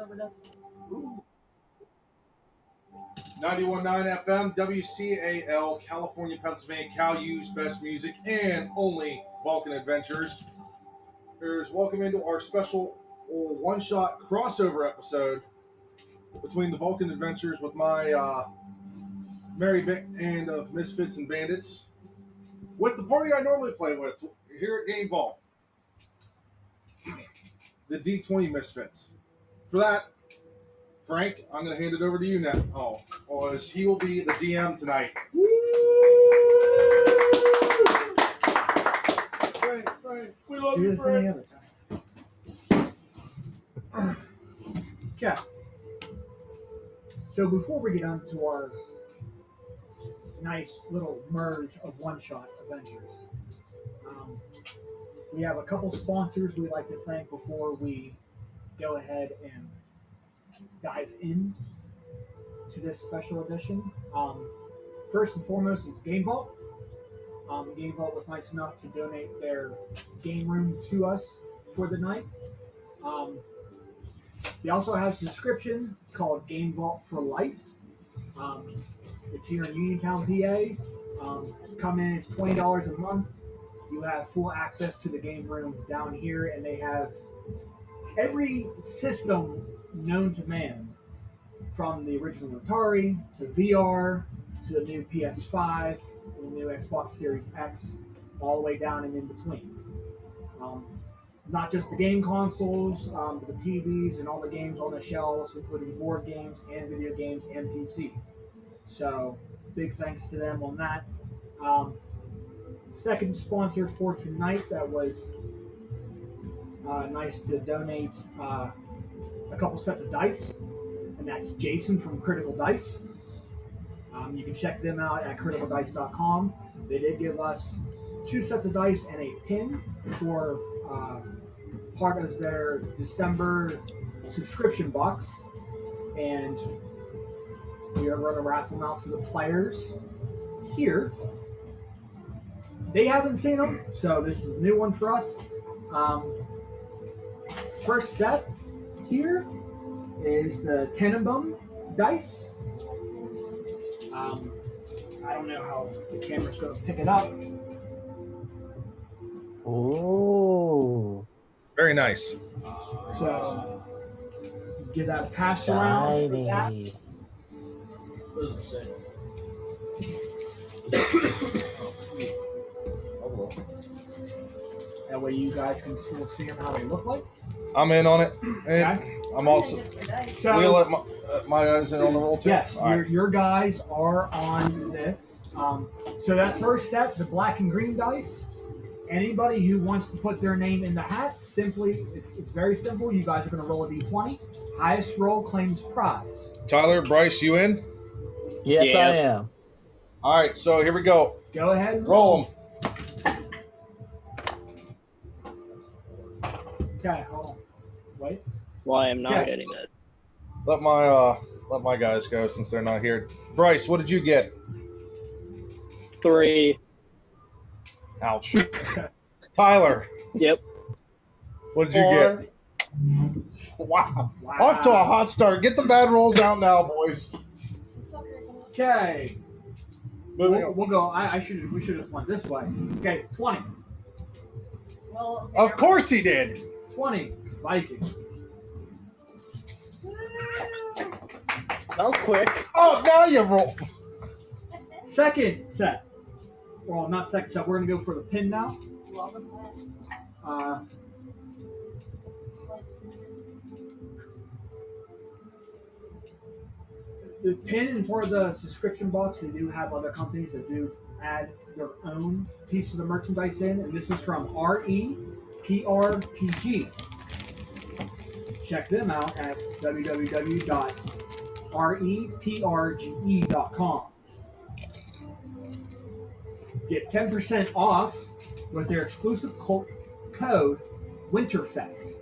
91.9 FM, WCAL, California, Pennsylvania, Cal-U's best music and only Vulcan Adventures. Here's welcome into our special one-shot crossover episode between the Vulcan Adventures with my merry band of Misfits and Bandits with the party I normally play with here at Game Vault, the D20 Misfits. For that, Frank, I'm going to hand it over to you now. As he will be the DM tonight. Right. We love you, Frank. Any other time. Okay. So before we get on to our nice little merge of one-shot adventures, we have a couple sponsors we'd like to thank before we go ahead and dive in to this special edition. First and foremost is Game Vault. Game Vault was nice enough to donate their game room to us for the night. They also have a subscription. It's called Game Vault for Life. It's here in Uniontown, PA. Come in, it's $20 a month. You have full access to the game room down here, and they have every system known to man, from the original Atari to VR to the new PS5, the new Xbox Series X, all the way down and in between. Not just the game consoles, but the TVs and all the games on the shelves, including board games and video games and PC. So, big thanks to them on that. Second sponsor for tonight that was nice to donate a couple sets of dice, and that's Jason from Critical Dice. You can check them out at criticaldice.com. They did give us 2 sets of dice and a pin for part of their December subscription box, and we are going to raffle them out to the players here. They haven't seen them, so this is a new one for us. First set here is the Tenenbaum dice. I don't know how the camera's going to pick it up. Oh, very nice. So, give that a pass around for that. Those are sick. That way you guys can see them how they look like. I'm in on it. And Okay. I'm also... So, will you let my guys in on the roll too? Yes, right. your guys are on this. So that first set, the black and green dice, anybody who wants to put their name in the hat, it's very simple. You guys are going to roll a D20. Highest roll claims prize. Tyler, Bryce, you in? yes, Yeah. I am. All right, so here we go. Go ahead and Roll them. Okay, hold on. Wait. Well, I am not Okay. getting it. Let my guys go since they're not here. Bryce, what did you get? 3. Ouch. Tyler, Yep. what did you 4. get? Wow. Off to a hot start. Get the bad rolls out now, boys. Okay. Moving on. We'll go. We should have just went this way. Okay, 20. Well, Of course he did. 20. Viking. That was quick. Oh, now you roll. Second set. Well, not second set. We're going to go for the pin now. The pin and for the subscription box, they do have other companies that do add their own piece of the merchandise in, and this is from REPRPG. Check them out at www.reprge.com. Get 10% off with their exclusive code WINTERFEST.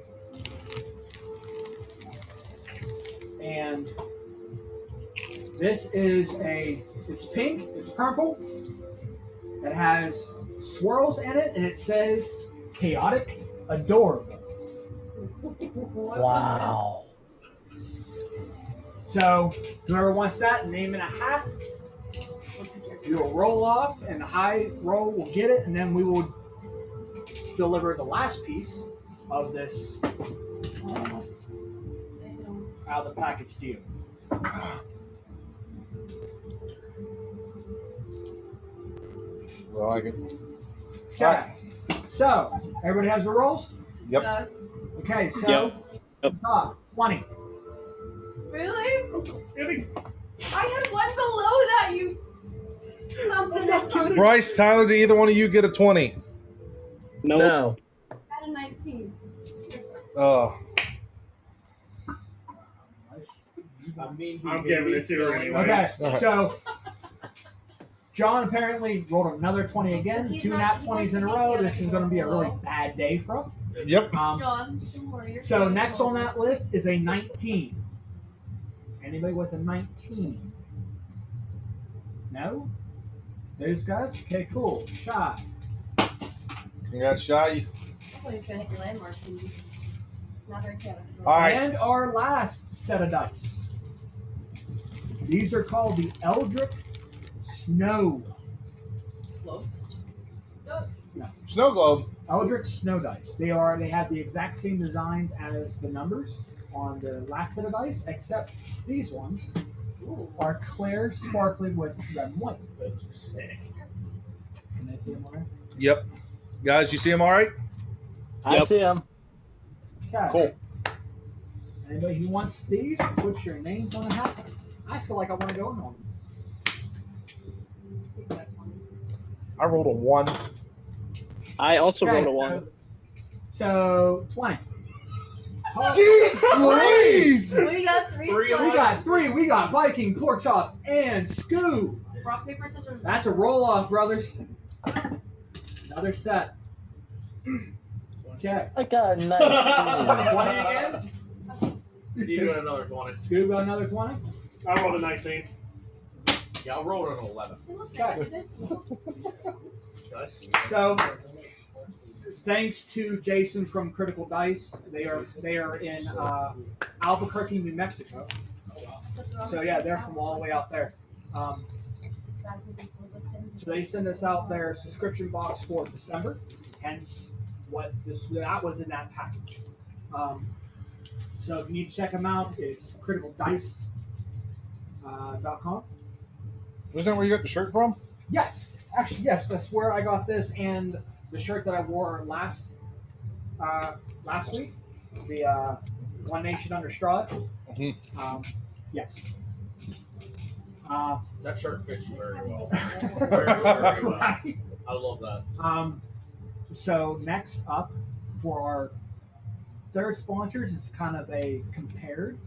And this is it's pink, it's purple, it has swirls in it, and it says chaotic adorable. Wow. So whoever wants that, name in a hat. You will roll off, and the high roll will get it, and then we will deliver the last piece of this out of the package to you. Well, I can. Okay. So everybody has their rolls. Yep. Yes. Okay. So top 20. Really? I had one below that. You something or something. Bryce, Tyler, did either one of you get a 20? No. No. I had a 19. I'm giving it to her anyway. Okay. Alright. So John apparently rolled another 20 again. He's 2 not- nat he 20s wants in a to row. get the This is other going to be a really below. bad day for us. Yep. John, don't worry. So next on that list is a 19. Anybody with a 19? No? Those guys? Okay, cool. Shot. Congrats, Shy. Hopefully he's gonna hit your landmark. Not very clever. All right. And our last set of dice. These are called the Eldritch Snow. Snow globe. Eldritch Snow dice. They have the exact same designs as the numbers on the last set of dice, except these ones are clear, sparkling with red and white. Can I see them all right? Yep. Guys, you see him all right? I see him. Okay. Cool. Anybody who wants these, put your names on a hat. I feel like I want to go in on them. I rolled a 1. I also Okay, wrote a 1. So 20. Jeez Louise! We got three. We got 3. We got Viking, pork chop, and Scoo. rock paper scissors. That's a roll off, brothers. Another set. Okay. I got a 19. 20 again. Steve got another 20. Scoo got another 20. I rolled a 19. Yeah, I'll roll an 11. Look at this. Guys. So, thanks to Jason from Critical Dice, they are in Albuquerque, New Mexico. So yeah, they're from all the way out there. So they send us out their subscription box for December. Hence, that was in that package. So if you need to check them out, it's criticaldice.com. Isn't that where you got the shirt from? Yes, actually, yes. That's where I got this and the shirt that I wore last week. The One Nation Under Straw. Yes. That shirt fits you very well. Very, very well. Right. I love that. So next up for our third sponsors is kind of a compared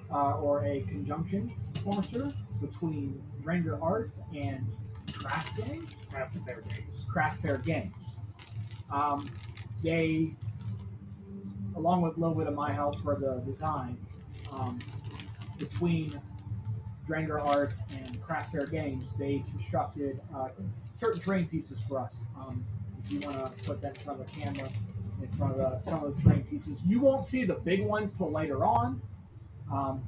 or a conjunction sponsor between Dranger Arts and Craft Fair Games. They, along with a little bit of my help for the design, between Dranger Arts and Craft Fair Games, they constructed certain terrain pieces for us. If you want to put that in front of the camera, in front of some of the terrain pieces, you won't see the big ones till later on.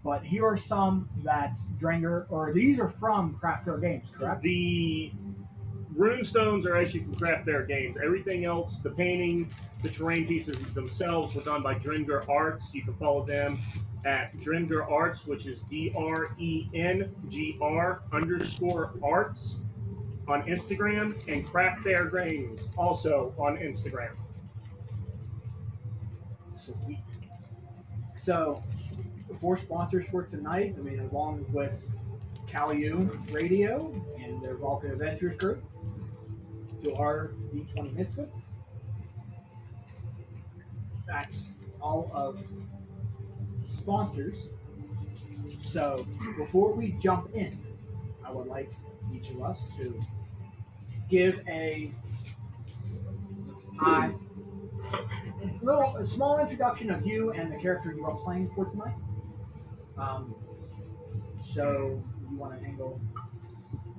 But here are some that Dranger, or these are from Craft Fair Games, correct? The runestones are actually from Craft Fair Games. Everything else, the painting, the terrain pieces themselves were done by Dringer Arts. You can follow them at Dringer Arts, which is DRENGR_arts on Instagram, and Craft Fair Games also on Instagram. Sweet. So, the 4 sponsors for tonight, along with Calu Radio and their Vulcan Adventures group, to our D20 Misfits. That's all of the sponsors. So, before we jump in, I would like each of us to give a small introduction of you and the character you are playing for tonight. So you want to angle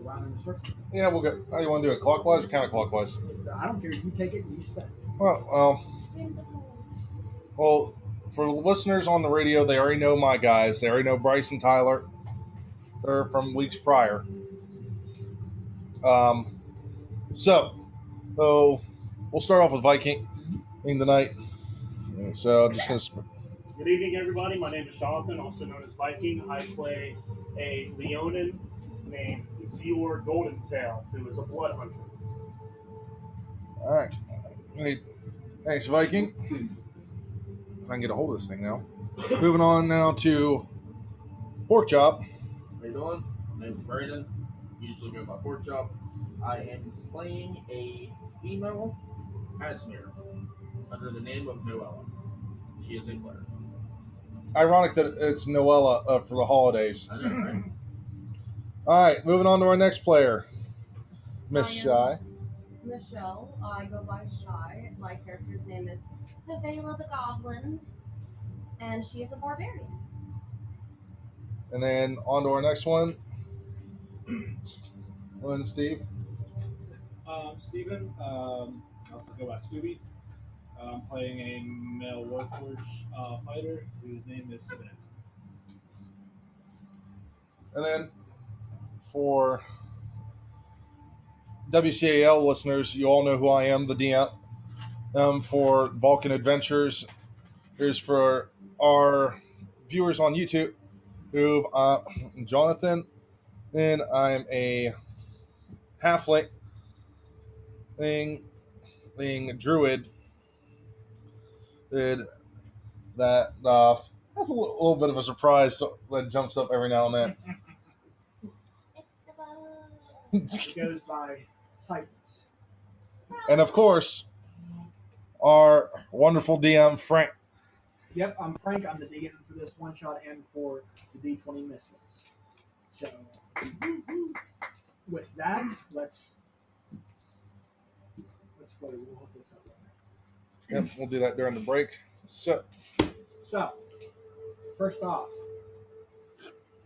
around in the circle? Yeah, we'll get. How you want to do it? Clockwise or counterclockwise? I don't care. You take it and you spin. Well, for listeners on the radio, they already know my guys. They already know Bryce and Tyler. They're from weeks prior. So we'll start off with Viking tonight. So I'm just gonna. Good evening, everybody. My name is Jonathan, also known as Viking. I play a Leonin named Zior Goldentail, who is a blood hunter. All right. Hey, thanks, Viking. I can get a hold of this thing now. Moving on now to Pork Chop. How you doing? My name's Brandon. Usually go by Pork Chop. I am playing a female Asmere under the name of Noella. She is a cleric. Ironic that it's Noella for the holidays. I know, right? All right, moving on to our next player, Miss Shy. Michelle. I go by Shy. My character's name is Pavela the Goblin, and she is a barbarian. And then on to our next one, Steve. Steven, also go by Scooby. I'm playing a male workforce fighter whose name is Savannah. And then for WCAL listeners, you all know who I am, the DM. For Vulcan Adventures, here's for our viewers on YouTube, who Jonathan, and I'm a halfling druid. That that's a little bit of a surprise that jumps up every now and then. It goes by Cypress. And of course, our wonderful DM, Frank. Yep, I'm Frank. I'm the DM for this one shot and for the D20 Misfits. So, with that, let's go. We'll hook this up. Yep, we'll do that during the break. So, first off,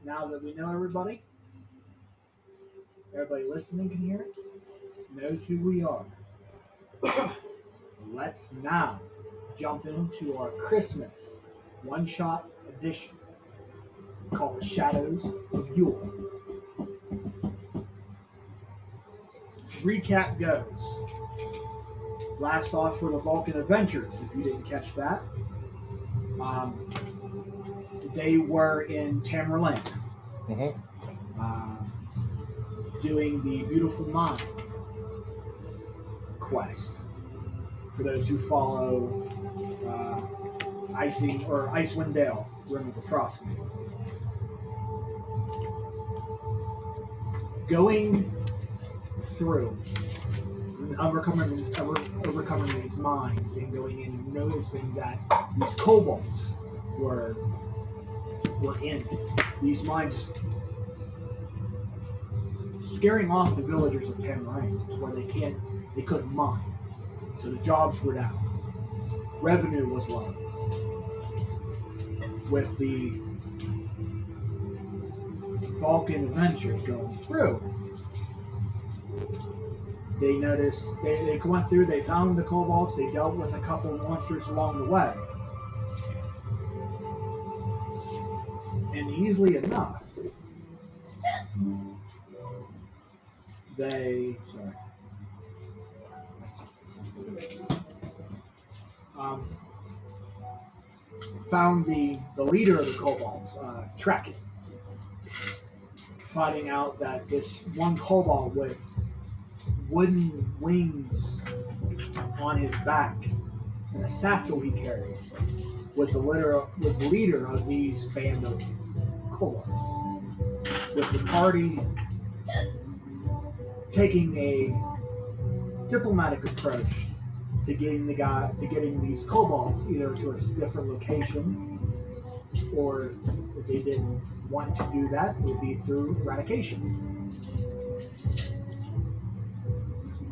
now that we know everybody listening can hear it, knows who we are. Let's now jump into our Christmas one-shot edition called The Shadows of Yule. Recap goes. Last off for the Vulcan Adventures, if you didn't catch that. They were in Tamerlane, doing the Beautiful Mind quest. For those who follow Icewind Dale, Rim of the Frostmaiden. Going through and overcoming these mines and going in and noticing that these kobolds were in these mines, just scaring off the villagers of Tamerlane where they couldn't mine. So the jobs were down. Revenue was low. With the Vulcan Adventures going through, they noticed, they went through, they found the kobolds, they dealt with a couple of monsters along the way. And easily enough, found the leader of the kobolds, Trek, finding out that this one kobold with wooden wings on his back and a satchel he carried was the leader of these band of kobolds. With the party taking a diplomatic approach to getting these kobolds either to a different location, or if they didn't want to do that, it would be through eradication.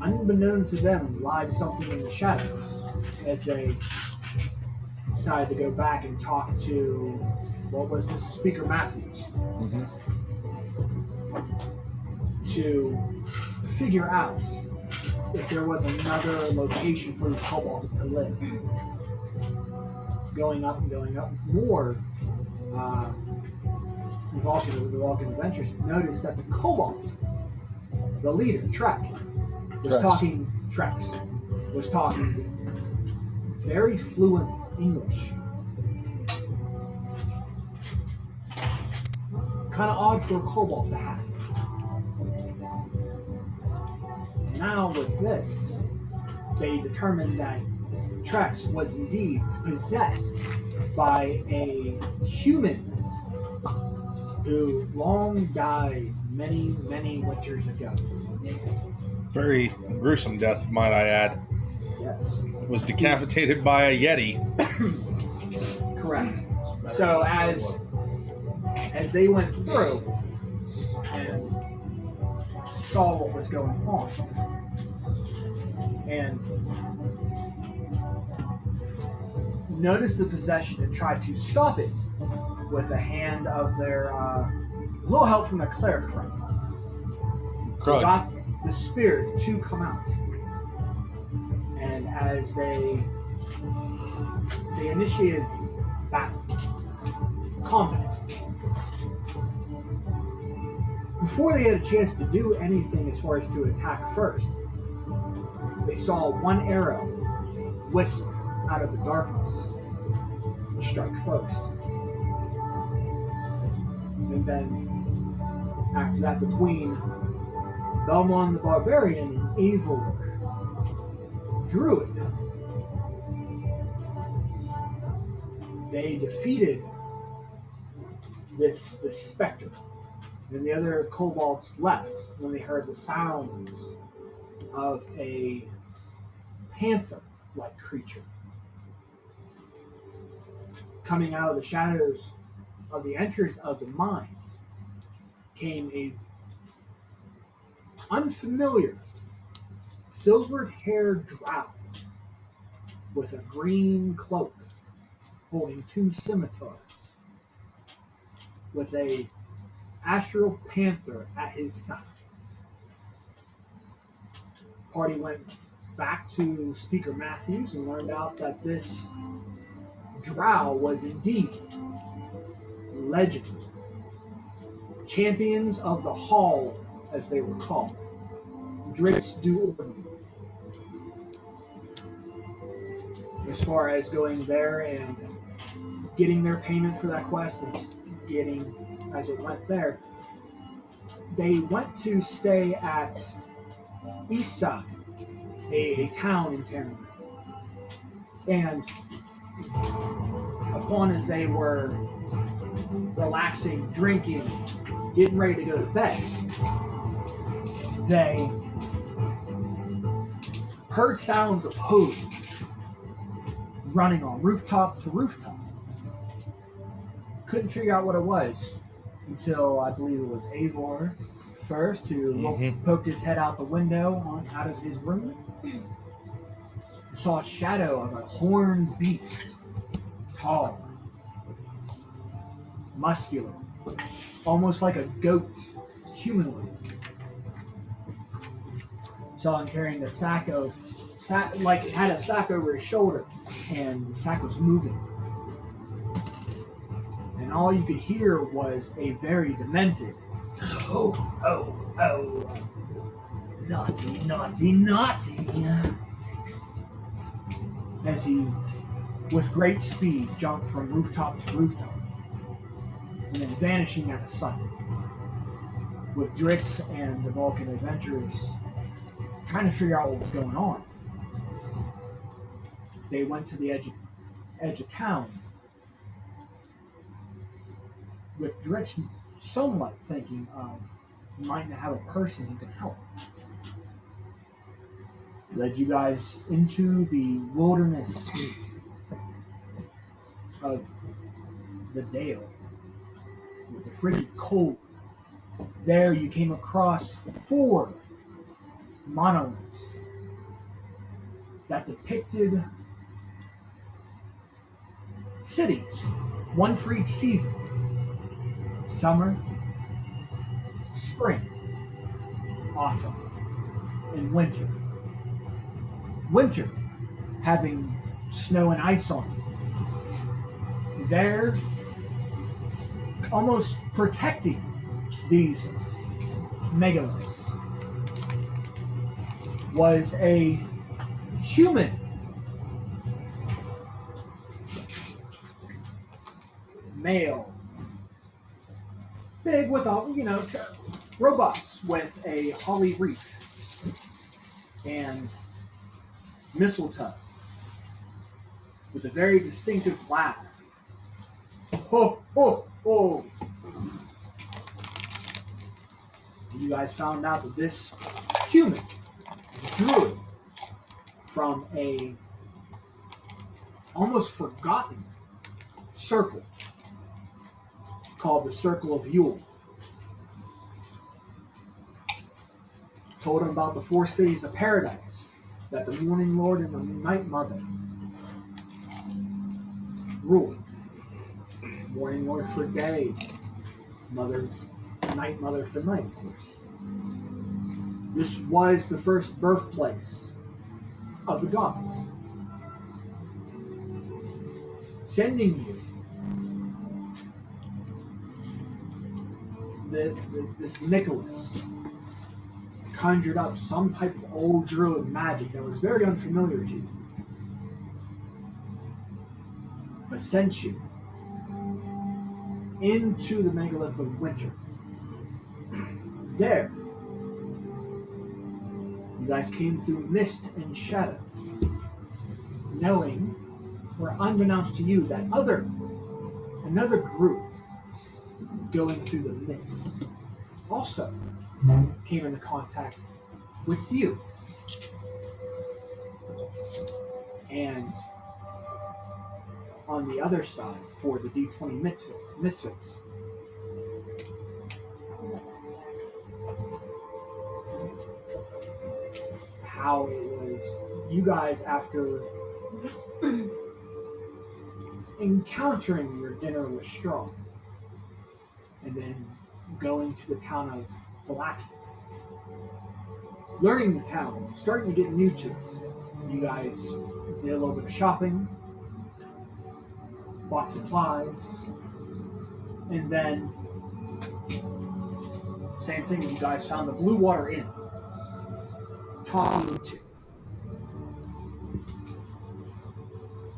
Unbeknown to them lied something in the shadows as they decided to go back and talk to, what was this, Speaker Matthews, to figure out if there was another location for these kobolds to live. going up and going up, more the Vulcan Adventures noticed that the kobold, the leader, Trex, was talking very fluent English. Kind of odd for a kobold to have. Now with this, they determined that Trex was indeed possessed by a human who long died many, many winters ago. Very gruesome death, might I add. Yes. Was decapitated by a Yeti. Correct. So as they went through and saw what was going on, and noticed the possession and tried to stop it with a hand of their little help from the cleric friend. Crud. Got the spirit to come out, and as they initiated battle, combat. Before they had a chance to do anything as far as to attack first, they saw one arrow whisk out of the darkness and strike first. And then, after that, between Belmont the Barbarian and Eivor, Druid, they defeated this specter. And the other kobolds left when they heard the sounds of a panther-like creature coming out of the shadows of the entrance of the mine. Came a unfamiliar silvered-haired drow with a green cloak holding two scimitars with a astral panther at his side. Party went back to Speaker Matthews and learned out that this drow was indeed legend. Champions of the Hall, as they were called. Drakes do Orton. As far as going there and getting their payment for that quest and getting as it went there, they went to stay at Eastside, a town in Terran. And upon as they were relaxing, drinking, getting ready to go to bed, they heard sounds of hooves running on rooftop to rooftop. Couldn't figure out what it was until I believe it was Eivor first who poked his head out the window out of his room. Saw a shadow of a horned beast, tall, muscular, almost like a goat, humanoid. Saw him carrying the sack, like it had a sack over his shoulder, and the sack was moving. And all you could hear was a very demented, oh, naughty, naughty, naughty, as he, with great speed, jumped from rooftop to rooftop, and then vanishing out of sight, with Drix and the Vulcan Adventures trying to figure out what was going on. They went to the edge of town, with Drix somewhat thinking he might not have a person who can help. Led you guys into the wilderness of the Dale, with the frigid cold. There you came across 4 monoliths that depicted cities, one for each season: summer, spring, autumn, and winter. Winter having snow and ice on it, there, almost protecting these megalites, was a human male, big with a, robust with a holly wreath and mistletoe, with a very distinctive laugh. Ho, ho, ho. You guys found out that this human is a druid from a almost forgotten circle called the Circle of Yule. Told him about the 4 cities of paradise that the Morning Lord and the Night Mother ruled. Morning Lord for day, Night Mother for night, of course. This was the first birthplace of the gods. Sending you this Nicholas conjured up some type of old druid magic that was very unfamiliar to you, but sent you into the megalith of winter. There, you guys came through mist and shadow, knowing, or unbeknownst to you, that another group going through the mist also came into contact with you. And on the other side, for the D20 Misfits, how it was you guys, after encountering your dinner with Straw and then going to the town of Black, learning the town, starting to get new to it. You guys did a little bit of shopping, bought supplies, and then same thing, you guys found the Blue Water Inn, talking to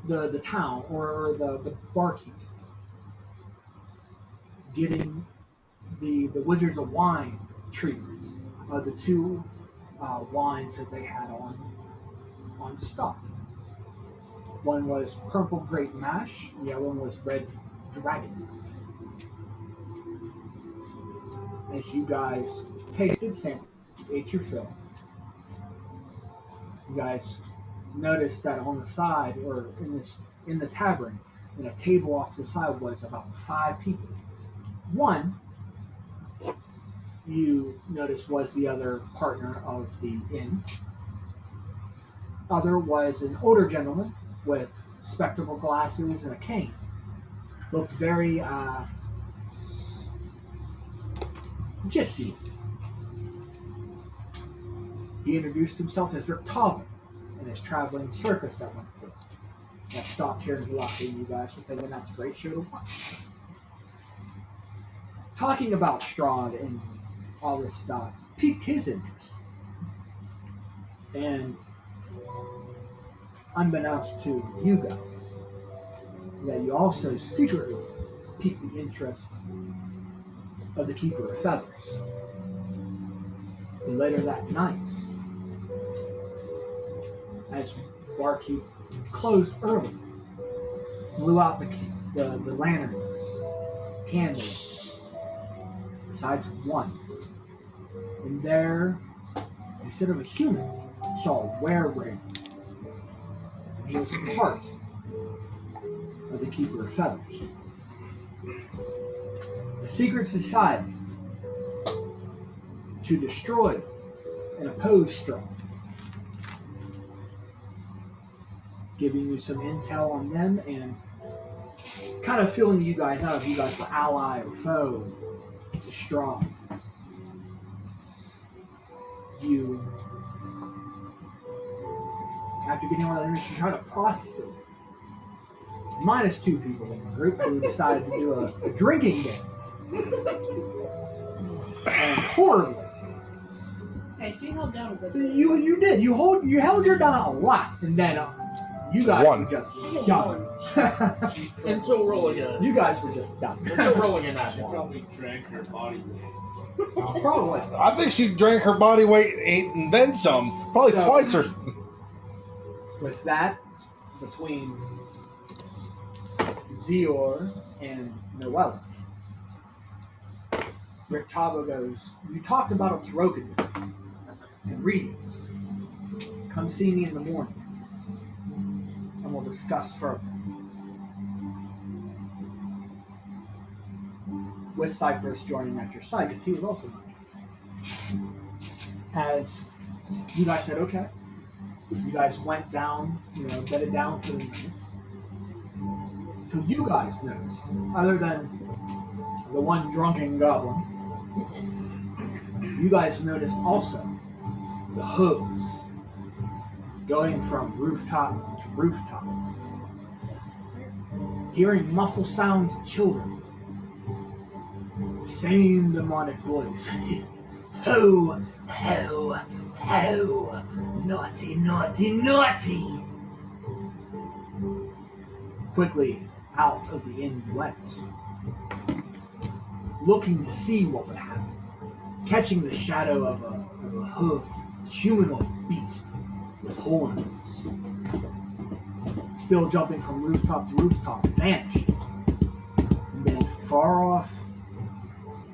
the town, or the barkeep, getting the Wizards of Wine treatment of the 2 wines that they had on stock. One was Purple Grape Mash, and the other one was Red Dragon. As you guys tasted, ate your fill, you guys noticed that on the side, or in the tavern, in a table off to the side, was about 5 people. One, you noticed, was the other partner of the inn. Other was an older gentleman with spectacle glasses and a cane. Looked very gypsy. He introduced himself as Rick Tobin and his traveling circus that went through. That stopped here in Galactica, you guys were thinking that's a great show to watch. Talking about Strahd and all this stuff piqued his interest. And unbeknownst to you guys, that you also secretly piqued the interest of the Keeper of Feathers. And later that night, as barkeep closed early, blew out the lanterns, candles, besides one. And there, instead of a human, saw a werewolf. And he was part of the Keeper of Feathers. A secret society to destroy and oppose Strahd. Giving you some intel on them and kind of feeling you guys out if you guys were ally or foe to Strahd. You, after getting all that information, try to process it minus 2 people in the group who decided to do a drinking game. And horribly. Okay, she held down a good. You did. You held your down a lot, and then you guys One. were just done. Until rolling a You guys were just done. until rolling a nat She one. probably drank her body weight. Probably. I think she drank her body weight, ate, and then some. Probably So- twice her. With that, between Zior and Noella, Rictavo goes, you talked about a Tarokan and readings. Come see me in the morning, and we'll discuss further. With Cypress joining at your side, because he was also not joining. As you guys said, okay. You guys went down, bedded down for the night. So you guys noticed, other than the one drunken goblin, you guys noticed also the hooves going from rooftop to rooftop. Hearing muffled sounds of children. Same demonic voice. Ho, ho, ho. Naughty, naughty, naughty. Quickly out of the inn you went, looking to see what would happen, catching the shadow of a hood, humanoid beast with horns, still jumping from rooftop to rooftop, vanished, and then far off,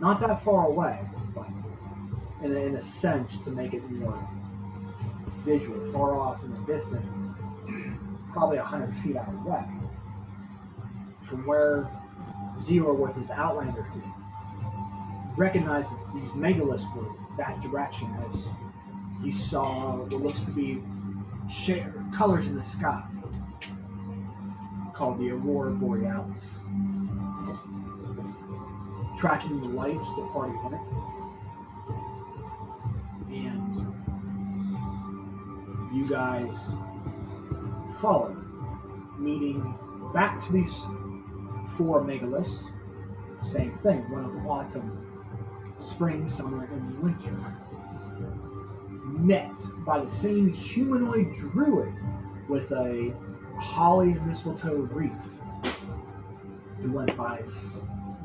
not that far away, but in a sense to make it more visual, far off in the distance, probably 100 feet out of the way. From where Zero with his Outlander fleet recognized that these Megalites were that direction as he saw what looks to be colors in the sky called the Aurora Borealis. Tracking the lights, the party went. And you guys followed, meeting back to these 4 Megalites. Same thing, one of autumn, spring, summer, and winter. Met by the same humanoid druid with a holly and mistletoe wreath who went by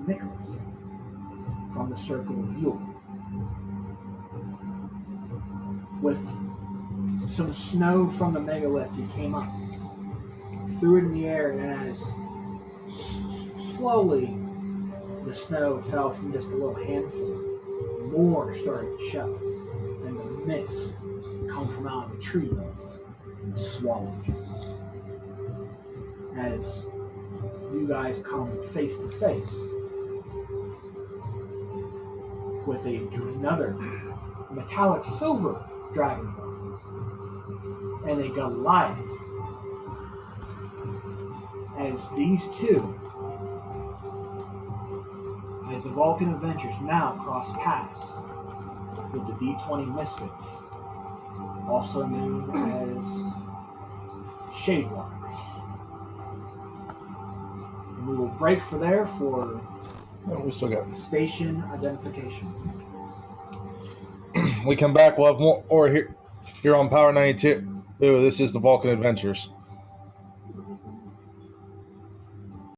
Nicholas from the Circle of Yule. With some snow from the megalith, he came up, threw it in the air, and as slowly the snow fell from just a little handful, more started to show, and the mist come from out of the trees and swallowed you. As you guys come face to face with another metallic silver dragonborn and a Goliath. As these two, as the Vulcan Adventures now cross paths with the D20 Misfits, also known as Shadewaters. And we will break for there for We still got. station identification. We come back. We'll have more. Or here on Power 92. Ooh, this is the Vulcan Adventures.